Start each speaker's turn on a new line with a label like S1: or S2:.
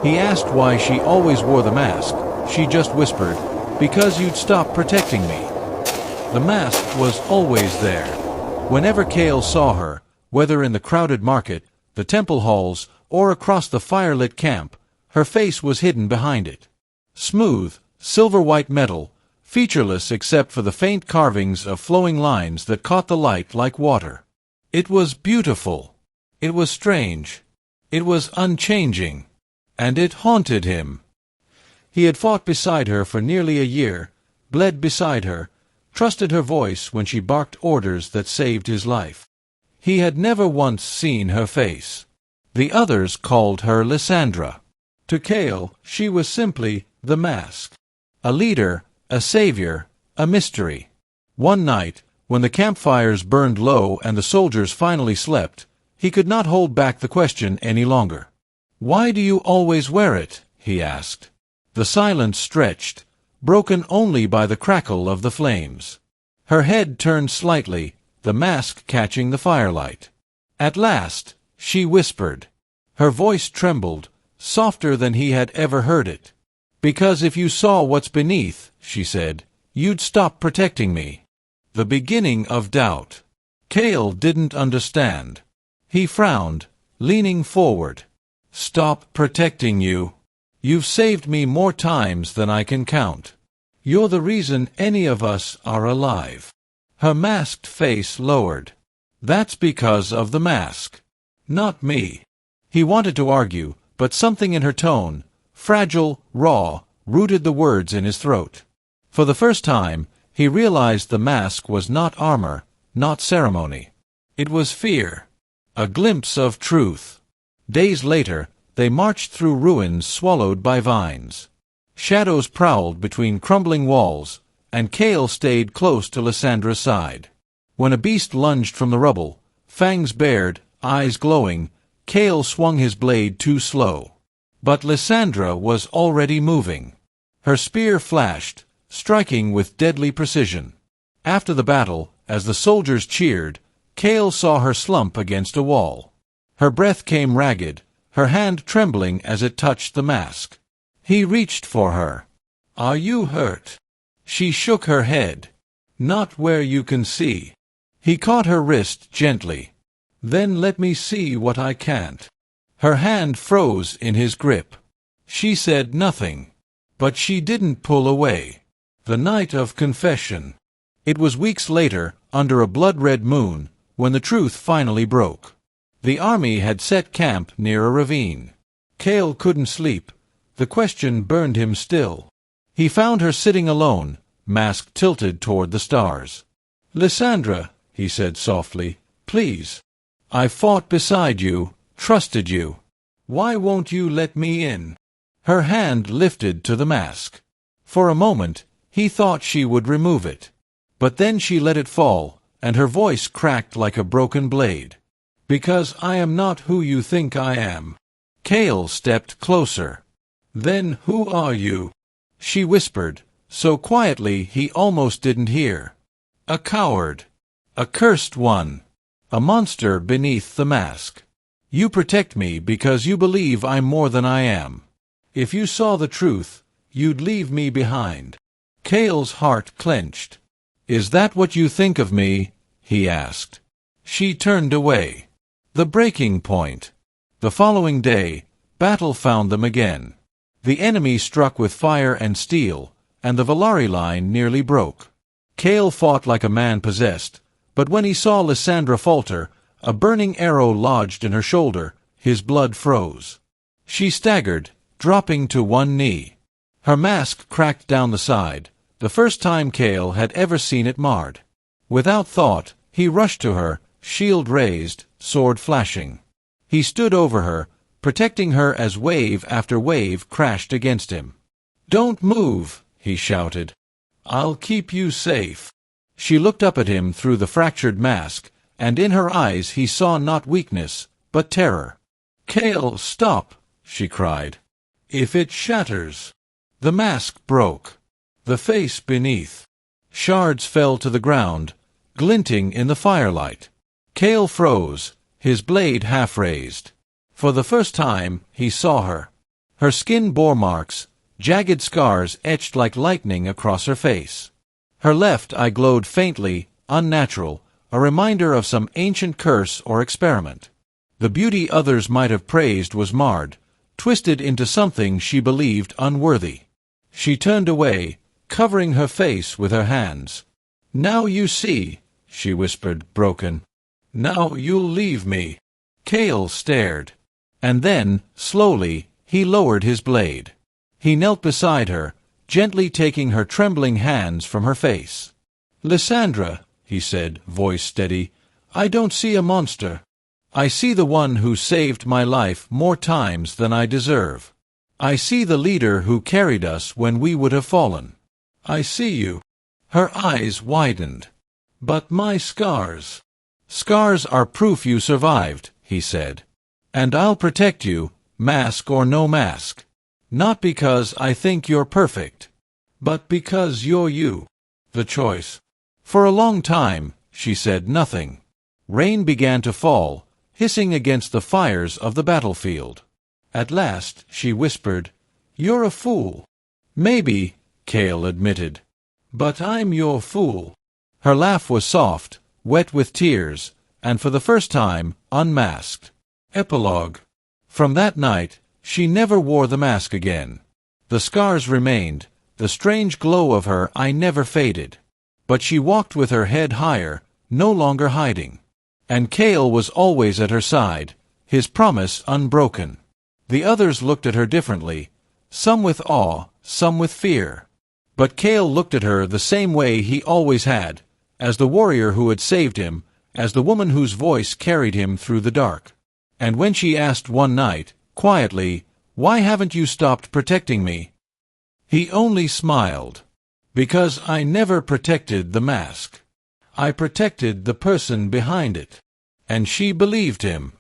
S1: He asked why she always wore the mask. She just whispered, "Because you'd stop protecting me." The mask was always there. Whenever Kale saw her, whether in the crowded market, the temple halls, or across the firelit camp, her face was hidden behind it. Smooth, silver-white metal, featureless except for the faint carvings of flowing lines that caught the light like water. It was beautiful. It was strange. It was unchanging. And it haunted him. He had fought beside her for nearly a year, bled beside her, trusted her voice when she barked orders that saved his life. He had never once seen her face. The others called her Lysandra. To Kale, she was simply the mask. A leader, a savior, a mystery. One night, when the campfires burned low and the soldiers finally slept, he could not hold back the question any longer. "Why do you always wear it?" he asked. The silence stretched, broken only by the crackle of the flames. Her head turned slightly, the mask catching the firelight. At last, she whispered. Her voice trembled, softer than he had ever heard it. "Because if you saw what's beneath," she said, "you'd stop protecting me." The beginning of doubt. Kale didn't understand. He frowned, leaning forward. "Stop protecting you. You've saved me more times than I can count. You're the reason any of us are alive." Her masked face lowered. "That's because of the mask. Not me." He wanted to argue, but something in her tone, fragile, raw, rooted the words in his throat. For the first time, he realized the mask was not armor, not ceremony. It was fear. A glimpse of truth. Days later, they marched through ruins swallowed by vines. Shadows prowled between crumbling walls, and Kale stayed close to Lysandra's side. When a beast lunged from the rubble, fangs bared, eyes glowing, Kale swung his blade too slow. But Lysandra was already moving. Her spear flashed, striking with deadly precision. After the battle, as the soldiers cheered, Kale saw her slump against a wall. Her breath came ragged, her hand trembling as it touched the mask. He reached for her. "Are you hurt?" She shook her head. "Not where you can see." He caught her wrist gently. "Then let me see what I can't." Her hand froze in his grip. She said nothing. But she didn't pull away. The night of confession. It was weeks later, under a blood-red moon, when the truth finally broke. The army had set camp near a ravine. Kale couldn't sleep. The question burned him still. He found her sitting alone, mask tilted toward the stars. "Lysandra," he said softly, "please. I fought beside you, trusted you. Why won't you let me in?" Her hand lifted to the mask. For a moment, he thought she would remove it. But then she let it fall, and her voice cracked like a broken blade. "Because I am not who you think I am." Kale stepped closer. "Then who are you?" She whispered, so quietly he almost didn't hear. "A coward. A cursed one. A monster beneath the mask. You protect me because you believe I'm more than I am. If you saw the truth, you'd leave me behind." Kale's heart clenched. "Is that what you think of me?" he asked. She turned away. The breaking point. The following day, battle found them again. The enemy struck with fire and steel, and the Valari line nearly broke. Kale fought like a man possessed, but when he saw Lysandra falter, a burning arrow lodged in her shoulder, his blood froze. She staggered, dropping to one knee. Her mask cracked down the side, the first time Kale had ever seen it marred. Without thought, he rushed to her, shield raised, sword flashing. He stood over her, protecting her as wave after wave crashed against him. "Don't move," he shouted. "I'll keep you safe." She looked up at him through the fractured mask, and in her eyes he saw not weakness, but terror. "Kale, stop!" she cried. "If it shatters." The mask broke. The face beneath. Shards fell to the ground, glinting in the firelight. Kale froze, his blade half raised. For the first time, he saw her. Her skin bore marks, jagged scars etched like lightning across her face. Her left eye glowed faintly, unnatural, a reminder of some ancient curse or experiment. The beauty others might have praised was marred, twisted into something she believed unworthy. She turned away, covering her face with her hands. "Now you see," she whispered, broken. "Now you'll leave me." Cale stared. And then, slowly, he lowered his blade. He knelt beside her, gently taking her trembling hands from her face. "Lysandra," he said, voice steady, "I don't see a monster. I see the one who saved my life more times than I deserve. I see the leader who carried us when we would have fallen. I see you." Her eyes widened. "But my scars." "Scars are proof you survived," he said. "And I'll protect you, mask or no mask. Not because I think you're perfect, but because you're you. The choice." For a long time, she said nothing. Rain began to fall, hissing against the fires of the battlefield. At last, she whispered, "You're a fool." "Maybe," Cale admitted. "But I'm your fool." Her laugh was soft, wet with tears, and for the first time, unmasked. Epilogue. From that night, she never wore the mask again. The scars remained, the strange glow of her eye never faded. But she walked with her head higher, no longer hiding. And Cale was always at her side, his promise unbroken. The others looked at her differently, some with awe, some with fear. But Cale looked at her the same way he always had, as the warrior who had saved him, as the woman whose voice carried him through the dark. And when she asked one night, quietly, "Why haven't you stopped protecting me?" he only smiled. "Because I never protected the mask. I protected the person behind it." And she believed him.